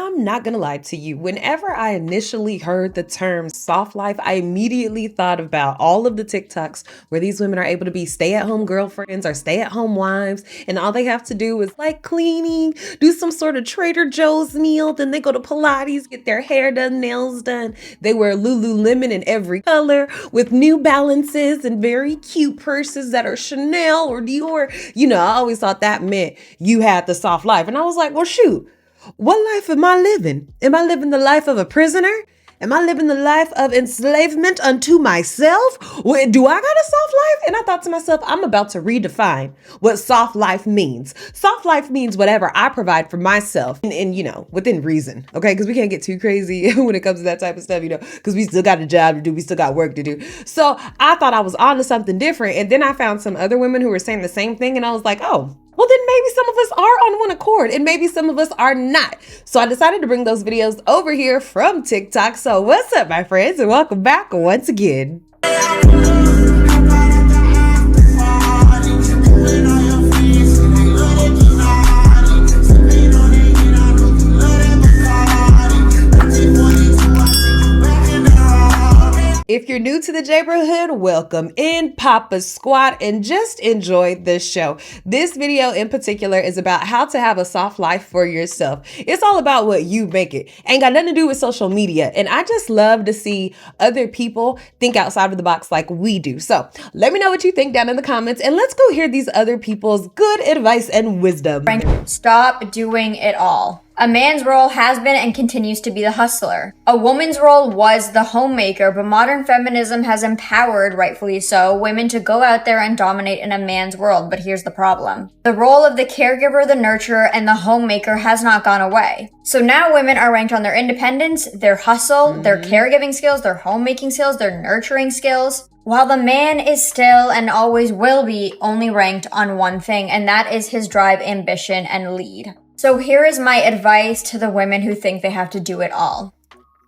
I'm not gonna lie to you. Whenever I initially heard the term soft life, I immediately thought about all of the TikToks where these women are able to be stay-at-home girlfriends or stay-at-home wives, and all they have to do is like cleaning, do some sort of Trader Joe's meal, then they go to Pilates, get their hair done, nails done. They wear Lululemon in every color with New Balances and very cute purses that are Chanel or Dior. I always thought that meant you had the soft life. And I was like, well, shoot. What life am I living? Am I living the life of a prisoner? Am I living the life of enslavement unto myself? Do I got a soft life? And I thought to myself, I'm about to redefine what soft life means. Soft life means whatever I provide for myself and within reason, okay? Because we can't get too crazy when it comes to that type of stuff, because we still got a job to do. We still got work to do. So I thought I was onto something different. And then I found some other women who were saying the same thing. And I was like, oh, well, then maybe some of us are on one accord and maybe some of us are not. So I decided to bring those videos over here from TikTok. So what's up, my friends, and welcome back once again. If you're new to the neighborhood, welcome in, pop a squat, and just enjoy this show. This video in particular is about how to have a soft life for yourself. It's all about what you make it. Ain't got nothing to do with social media. And I just love to see other people think outside of the box like we do. So let me know what you think down in the comments, and let's go hear these other people's good advice and wisdom. Stop doing it all. A man's role has been and continues to be the hustler. A woman's role was the homemaker, but modern feminism has empowered, rightfully so, women to go out there and dominate in a man's world. But here's the problem. The role of the caregiver, the nurturer, and the homemaker has not gone away. So now women are ranked on their independence, their hustle, their caregiving skills, their homemaking skills, their nurturing skills, while the man is still and always will be only ranked on one thing, and that is his drive, ambition, and lead. So here is my advice to the women who think they have to do it all.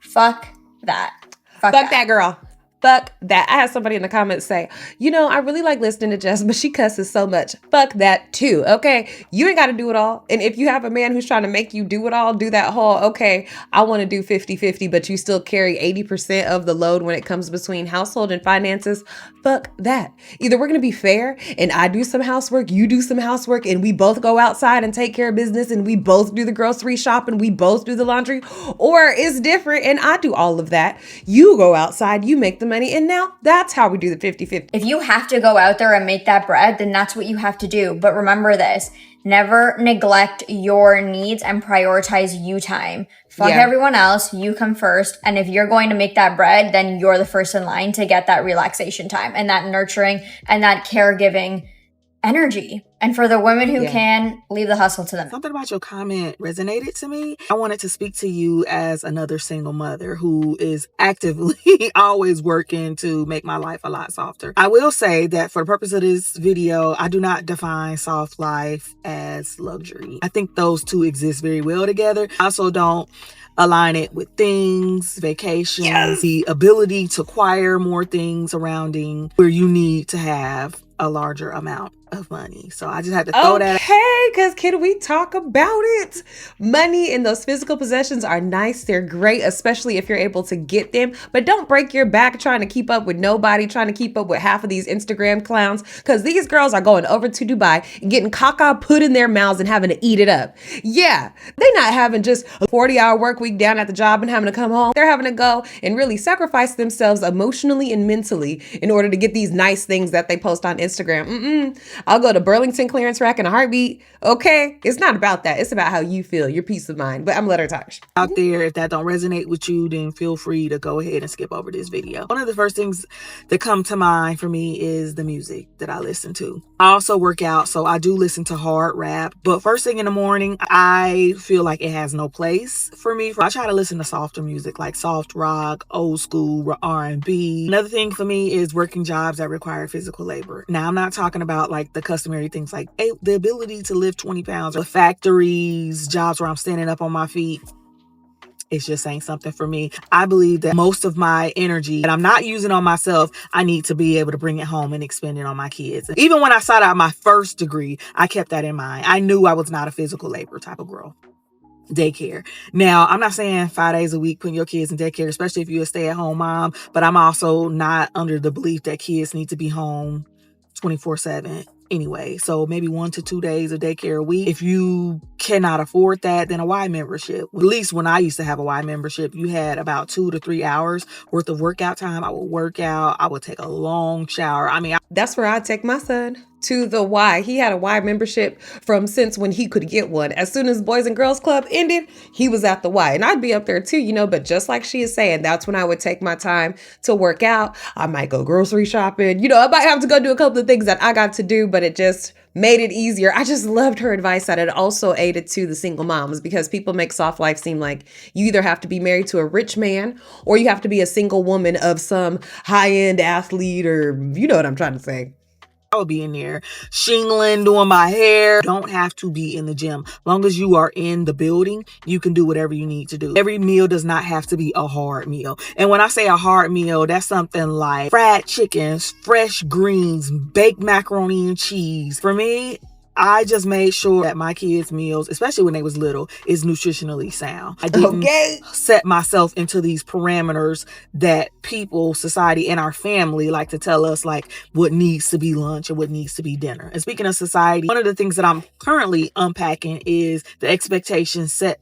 Fuck that. Fuck that girl. Fuck that. I had somebody in the comments say, I really like listening to Jess, but she cusses so much. Fuck that too, okay? You ain't got to do it all. And if you have a man who's trying to make you do it all, do that whole, okay, I want to do 50-50, but you still carry 80% of the load when it comes between household and finances, fuck that. Either we're going to be fair and I do some housework, you do some housework, and we both go outside and take care of business, and we both do the grocery shopping, we both do the laundry, or it's different and I do all of that. You go outside, you make the money, and now that's how we do the 50-50. If you have to go out there and make that bread, then that's what you have to do. But remember this, never neglect your needs and prioritize you time. Fuck everyone else, you come first. And if you're going to make that bread, then you're the first in line to get that relaxation time and that nurturing and that caregiving energy. And for the women who can, leave the hustle to them. Something about your comment resonated to me. I wanted to speak to you as another single mother who is actively always working to make my life a lot softer. I will say that for the purpose of this video, I do not define soft life as luxury. I think those two exist very well together. I also don't align it with things, vacations, the ability to acquire more things surrounding where you need to have a larger amount of money. So I just had to throw that. Okay, because can we talk about it? Money and those physical possessions are nice. They're great, especially if you're able to get them. But don't break your back trying to keep up with nobody, trying to keep up with half of these Instagram clowns, because these girls are going over to Dubai and getting caca put in their mouths and having to eat it up. Yeah, they're not having just a 40-hour work week down at the job and having to come home. They're having to go and really sacrifice themselves emotionally and mentally in order to get these nice things that they post on Instagram. I'll go to Burlington clearance rack in a heartbeat. Okay, it's not about that. It's about how you feel, your peace of mind. But I'm gonna let her talk. Out there, if that don't resonate with you, then feel free to go ahead and skip over this video. One of the first things that come to mind for me is the music that I listen to. I also work out, so I do listen to hard rap. But first thing in the morning, I feel like it has no place for me. I try to listen to softer music, like soft rock, old school R&B. Another thing for me is working jobs that require physical labor. Now, I'm not talking about like the customary things like the ability to lift 20 pounds, or factories, jobs where I'm standing up on my feet. It just ain't something for me. I believe that most of my energy that I'm not using on myself, I need to be able to bring it home and expend it on my kids. Even when I sought out my first degree, I kept that in mind. I knew I was not a physical labor type of girl. daycare. Now, I'm not saying 5 days a week putting your kids in daycare, especially if you're a stay-at-home mom, but I'm also not under the belief that kids need to be home 24/7 anyway. So maybe 1 to 2 days of daycare a week. If you cannot afford that, then a Y membership. At least when I used to have a Y membership, you had about 2 to 3 hours worth of workout time. I would work out. I would take a long shower. That's where I take my son, to the Y. He had a Y membership from since when he could get one. As soon as Boys and Girls Club ended, he was at the Y. And I'd be up there too, but just like she is saying, that's when I would take my time to work out. I might go grocery shopping. I might have to go do a couple of things that I got to do, but it just made it easier. I just loved her advice that it also aided to the single moms, because people make soft life seem like you either have to be married to a rich man or you have to be a single woman of some high-end athlete, or you know what I'm trying to say. I would be in there shingling, doing my hair. Don't have to be in the gym. Long as you are in the building, you can do whatever you need to do. Every meal does not have to be a hard meal. And when I say a hard meal, that's something like fried chickens, fresh greens, baked macaroni and cheese. For me, I just made sure that my kids' meals, especially when they was little, is nutritionally sound. I didn't set myself into these parameters that people, society, and our family like to tell us, like what needs to be lunch and what needs to be dinner. And speaking of society, one of the things that I'm currently unpacking is the expectations set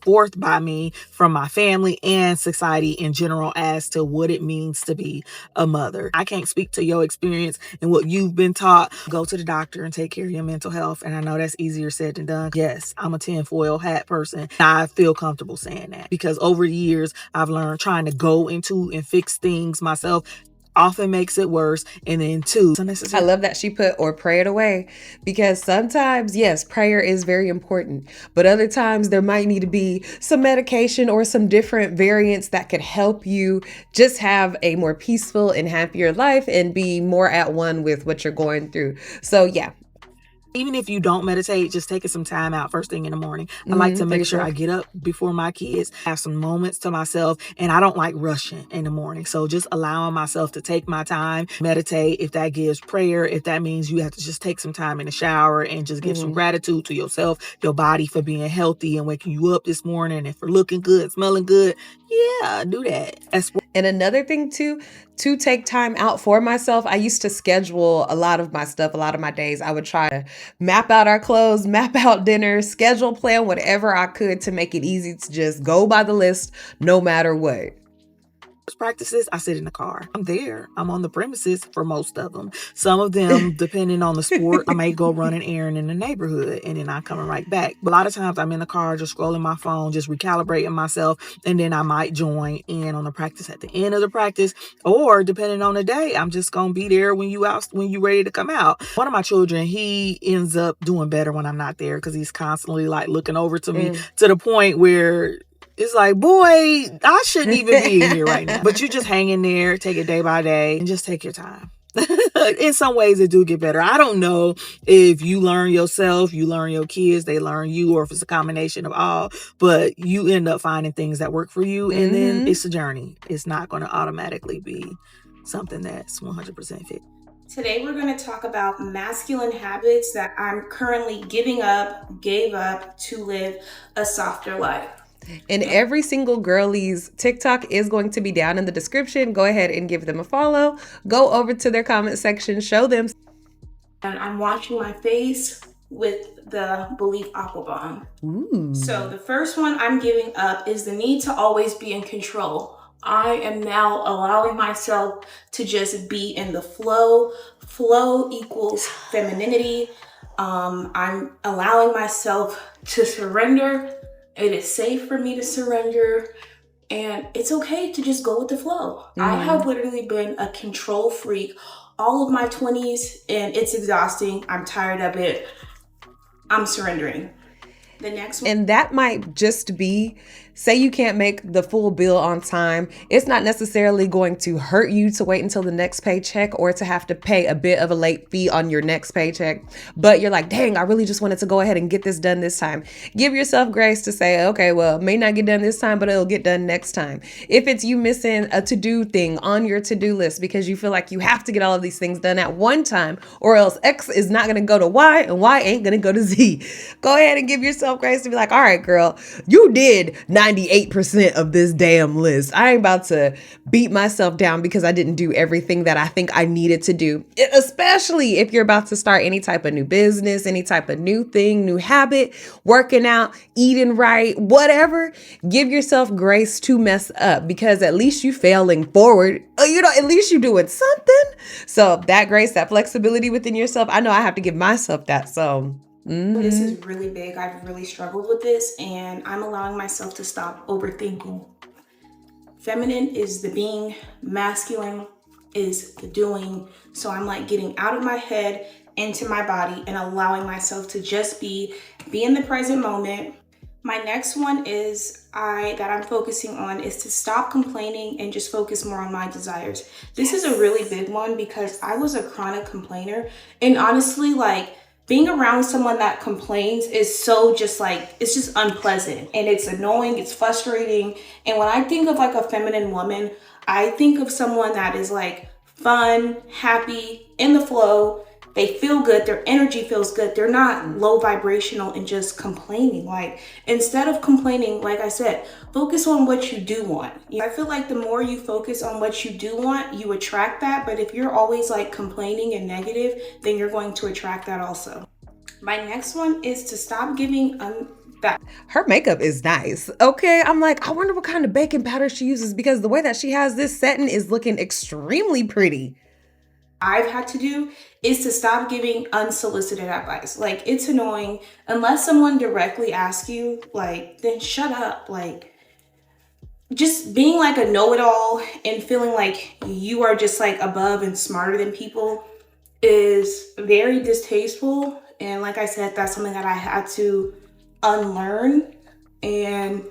forth by me from my family and society in general as to what it means to be a mother. I can't speak to your experience and what you've been taught. Go to the doctor and take care of your mental health. And I know that's easier said than done. Yes, I'm a tinfoil hat person. I feel comfortable saying that because over the years, I've learned trying to go into and fix things myself often makes it worse. And then two, I love that she put or pray it away, because sometimes, yes, prayer is very important, but other times there might need to be some medication or some different variants that could help you just have a more peaceful and happier life and be more at one with what you're going through. So yeah. Even if you don't meditate, just taking some time out first thing in the morning. I like to make sure I get up before my kids, have some moments to myself, and I don't like rushing in the morning. So just allowing myself to take my time, meditate, if that gives prayer, if that means you have to just take some time in the shower and just give some gratitude to yourself, your body for being healthy and waking you up this morning and for looking good, smelling good. Yeah, do that. And another thing too, to take time out for myself, I used to schedule a lot of my stuff, a lot of my days. I would try to map out our clothes, map out dinner, schedule, plan whatever I could to make it easy to just go by the list no matter what. Practices, I sit in the car. I'm there. I'm on the premises for most of them. Some of them, depending on the sport, I may go run an errand in the neighborhood and then I'm coming right back. But a lot of times I'm in the car just scrolling my phone, just recalibrating myself, and then I might join in on the practice at the end of the practice, or depending on the day, I'm just gonna be there when you ready to come out. One of my children, he ends up doing better when I'm not there because he's constantly like looking over to me to the point where it's like, boy, I shouldn't even be in here right now. But you just hang in there, take it day by day, and just take your time. In some ways, it do get better. I don't know if you learn yourself, you learn your kids, they learn you, or if it's a combination of all. But you end up finding things that work for you, and then it's a journey. It's not going to automatically be something that's 100% fit. Today, we're going to talk about masculine habits that I'm currently gave up to live a softer life. And every single girlie's TikTok is going to be down in the description. Go ahead and give them a follow. Go over to their comment section, show them. And I'm washing my face with the Believe Aqua Bomb. Ooh. So the first one I'm giving up is the need to always be in control. I am now allowing myself to just be in the flow. Flow equals femininity. I'm allowing myself to surrender. It is safe for me to surrender, and it's okay to just go with the flow. I have literally been a control freak all of my 20s, and it's exhausting. I'm tired of it. I'm surrendering. The next one. And that might just be, say you can't make the full bill on time. It's not necessarily going to hurt you to wait until the next paycheck or to have to pay a bit of a late fee on your next paycheck. But you're like, dang, I really just wanted to go ahead and get this done this time. Give yourself grace to say, okay, well, it may not get done this time, but it'll get done next time. If it's you missing a to-do thing on your to-do list because you feel like you have to get all of these things done at one time, or else X is not going to go to Y and Y ain't going to go to Z. Go ahead and give yourself myself grace to be like, all right, girl, you did 98% of this damn list. I ain't about to beat myself down because I didn't do everything that I think I needed to do, especially if you're about to start any type of new business, any type of new thing, new habit, working out, eating right, whatever. Give yourself grace to mess up because at least you failing forward. At least you doing something. So that grace, that flexibility within yourself, I know I have to give myself that. So this is really big. I've really struggled with this, and I'm allowing myself to stop overthinking. Feminine is the being, masculine is the doing. So I'm like getting out of my head into my body and allowing myself to just be in the present moment. My next one is that I'm focusing on is to stop complaining and just focus more on my desires. This is a really big one because I was a chronic complainer, and honestly, like being around someone that complains is so just like, it's just unpleasant and it's annoying, it's frustrating. And when I think of like a feminine woman, I think of someone that is like fun, happy, in the flow. They feel good, their energy feels good. They're not low vibrational and just complaining. Like, instead of complaining, like I said, focus on what you do want. I feel like the more you focus on what you do want, you attract that. But if you're always like complaining and negative, then you're going to attract that also. My next one is to stop giving back. Her makeup is nice. Okay, I'm like, I wonder what kind of baking powder she uses because the way that she has this setting is looking extremely pretty. I've had to do is to stop giving unsolicited advice. Like, it's annoying. Unless someone directly asks you, like, then shut up. Like, just being like a know-it-all and feeling like you are just like above and smarter than people is very distasteful. And like I said, that's something that I had to unlearn and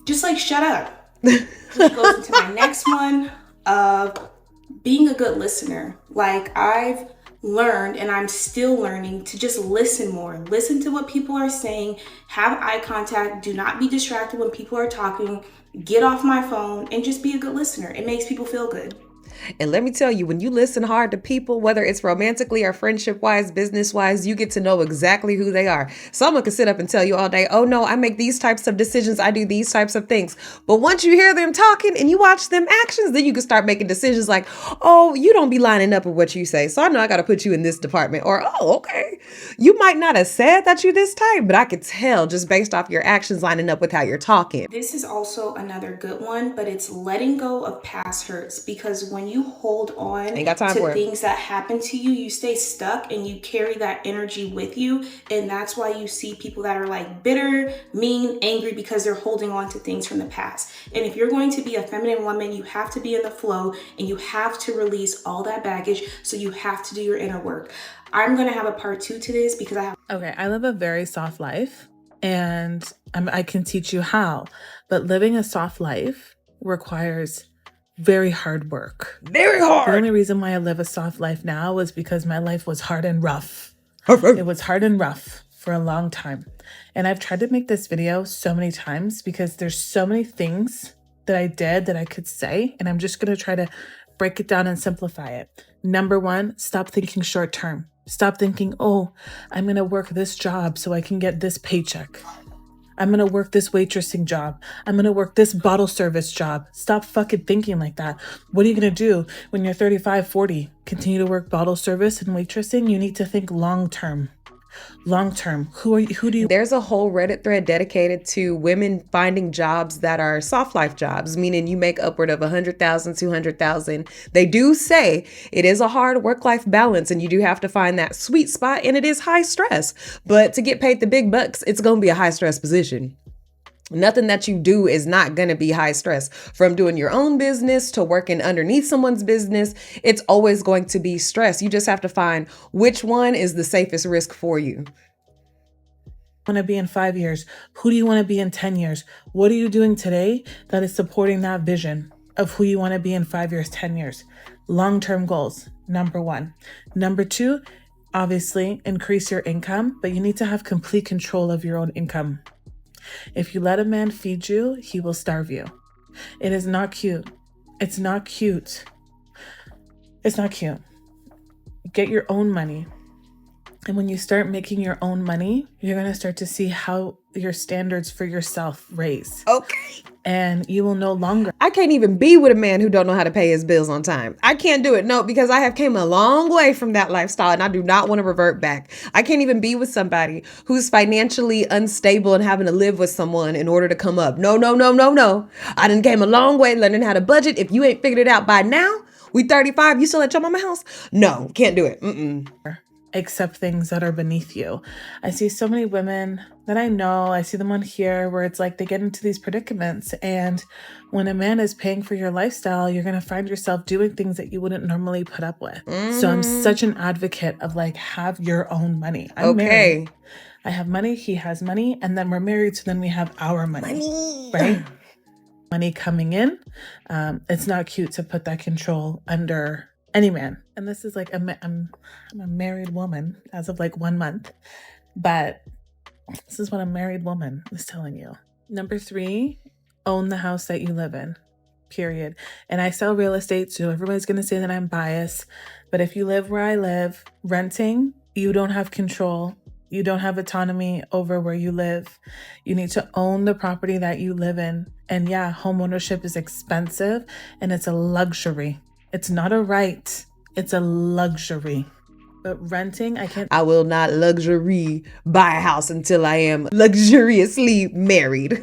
just like shut up. Which goes into my next one of being a good listener. Like, I've learned and I'm still learning to just listen more. Listen to what people are saying, have eye contact, do not be distracted when people are talking, get off my phone and just be a good listener. It makes people feel good. And let me tell you, when you listen hard to people, whether it's romantically or friendship wise, business wise, you get to know exactly who they are. Someone could sit up and tell you all day, oh no, I make these types of decisions. I do these types of things. But once you hear them talking and you watch them actions, then you can start making decisions like, oh, you don't be lining up with what you say. So I know I got to put you in this department. Or, oh, okay. You might not have said that you this type, but I could tell just based off your actions lining up with how you're talking. This is also another good one, but it's letting go of past hurts, because when you hold on to things that happen to you, you stay stuck and you carry that energy with you. And that's why you see people that are like bitter, mean, angry, because they're holding on to things from the past. And if you're going to be a feminine woman, you have to be in the flow and you have to release all that baggage. So you have to do your inner work. I'm going to have a part 2 to this because I live a very soft life and I can teach you how, but living a soft life requires very hard work. Very hard. The only reason why I live a soft life now is because my life was hard and rough. It was hard and rough for a long time. And I've tried to make this video so many times because there's so many things that I did that I could say, and I'm just going to try to break it down and simplify it. Number 1, stop thinking short term. Stop thinking, oh, I'm going to work this job so I can get this paycheck. I'm going to work this waitressing job. I'm going to work this bottle service job. Stop fucking thinking like that. What are you going to do when you're 35, 40? Continue to work bottle service and waitressing? You need to think long term. Long term. Who do you? There's a whole Reddit thread dedicated to women finding jobs that are soft life jobs, meaning you make upward of 100,000, 200,000. They do say it is a hard work-life balance and you do have to find that sweet spot, and it is high stress. But to get paid the big bucks, it's going to be a high stress position. Nothing that you do is not going to be high stress. From doing your own business to working underneath someone's business, it's always going to be stress. You just have to find which one is the safest risk for you. Want to be in 5 years? Who do you want to be in 10 years? What are you doing today that is supporting that vision of who you want to be in 5 years, 10 years? Long-term goals, number 1. Number 2, obviously increase your income, but you need to have complete control of your own income. If you let a man feed you, he will starve you. It is not cute. It's not cute. It's not cute. Get your own money. And when you start making your own money, you're going to start to see how your standards for yourself raise. Okay. And you will no longer. I can't even be with a man who don't know how to pay his bills on time. I can't do it. No, because I have came a long way from that lifestyle and I do not want to revert back. I can't even be with somebody who's financially unstable and having to live with someone in order to come up. No, no, no, no, no. I done came a long way learning how to budget. If you ain't figured it out by now, we 35, you still at your mama house? No, can't do it. Accept things that are beneath you. I see so many women that I know, I see them on here where it's like they get into these predicaments, and when a man is paying for your lifestyle, you're going to find yourself doing things that you wouldn't normally put up with. So I'm such an advocate of like, have your own money. I'm married. I have money, he has money, and then we're married, so then we have our money. Right? Money coming in. It's not cute to put that control under any man. And this is like, I'm a married woman as of like 1 month, but this is what a married woman is telling you. Number 3, own the house that you live in, period. And I sell real estate, so everybody's going to say that I'm biased, but if you live where I live, renting, you don't have control. You don't have autonomy over where you live. You need to own the property that you live in. And yeah, home ownership is expensive and it's a luxury. It's not a right. It's a luxury. But renting, I will not luxury buy a house until I am luxuriously married.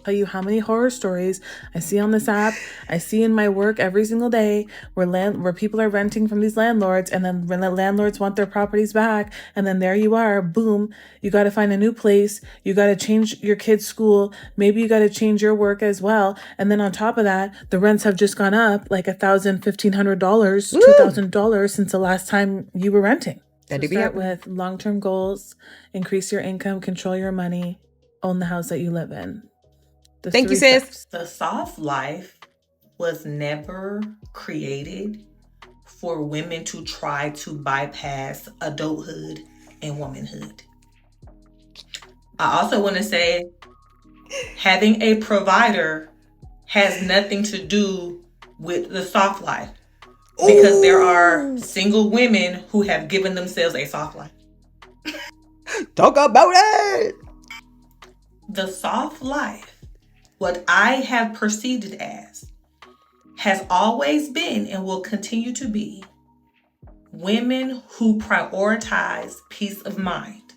Tell you how many horror stories I see on this app, I see in my work every single day where people are renting from these landlords, and then when the landlords want their properties back, and then there you are, boom, you got to find a new place, you got to change your kid's school, maybe you got to change your work as well, and then on top of that, the rents have just gone up like $1,000, $1,500, $2,000 since the last time you were renting. So start with long-term goals, increase your income, control your money, own the house that you live in. Thank you, sis. The soft life was never created for women to try to bypass adulthood and womanhood. I also want to say having a provider has nothing to do with the soft life, because there are single women who have given themselves a soft life. Talk about it. The soft life, what I have perceived it as, has always been and will continue to be women who prioritize peace of mind.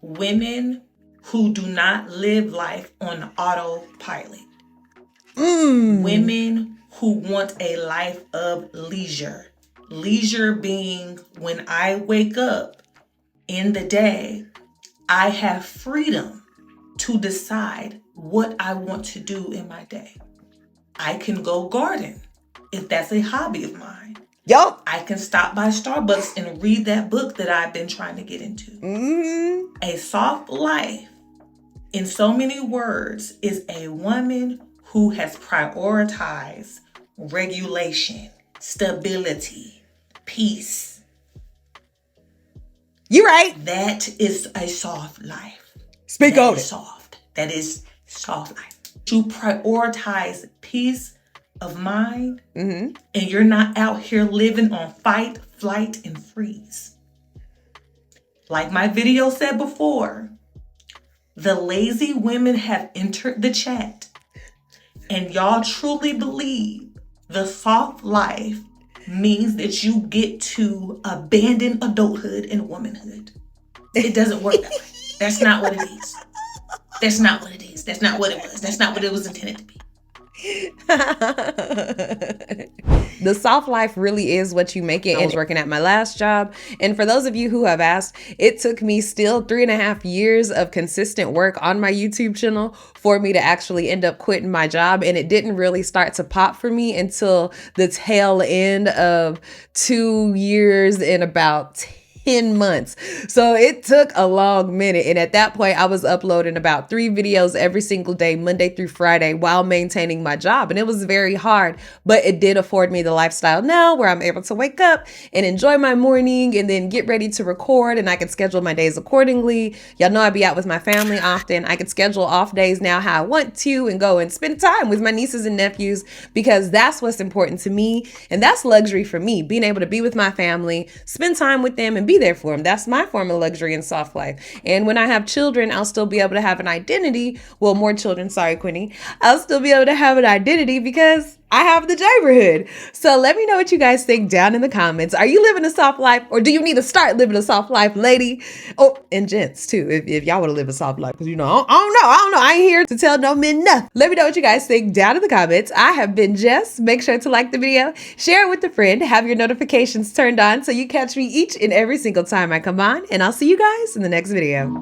Women who do not live life on autopilot. Women who want a life of leisure. Leisure being when I wake up in the day, I have freedom to decide what I want to do in my day. I can go garden if that's a hobby of mine. Yup. I can stop by Starbucks and read that book that I've been trying to get into. A soft life, in so many words, is a woman who has prioritized regulation, stability, peace. You right. That is a soft life. Speak on it. Soft. That is soft life. To prioritize peace of mind, and you're not out here living on fight, flight, and freeze. Like my video said before, the lazy women have entered the chat, and y'all truly believe the soft life means that you get to abandon adulthood and womanhood. It doesn't work that way. That's not what it is. That's not what it is. That's not what it was. That's not what it was intended to be. The soft life really is what you make it. I was working at my last job. And for those of you who have asked, it took me still 3.5 years of consistent work on my YouTube channel for me to actually end up quitting my job. And it didn't really start to pop for me until the tail end of 2 years and about 10 months. So it took a long minute. And at that point, I was uploading about 3 videos every single day, Monday through Friday, while maintaining my job. And it was very hard, but it did afford me the lifestyle now where I'm able to wake up and enjoy my morning and then get ready to record, and I can schedule my days accordingly. Y'all know I be out with my family often. I can schedule off days now how I want to and go and spend time with my nieces and nephews, because that's what's important to me. And that's luxury for me, being able to be with my family, spend time with them, and be be there for them. That's my form of luxury and soft life. And when I have children, I'll still be able to have an identity. Well, more children, sorry, Quinny. I'll still be able to have an identity because I have the neighborhood. So let me know what you guys think down in the comments. Are you living a soft life, or do you need to start living a soft life, lady? Oh, and gents too, if y'all want to live a soft life, because I don't know. I ain't here to tell no men nothing. Let me know what you guys think down in the comments. I have been Jess. Make sure to like the video, share it with a friend, have your notifications turned on so you catch me each and every single time I come on, and I'll see you guys in the next video.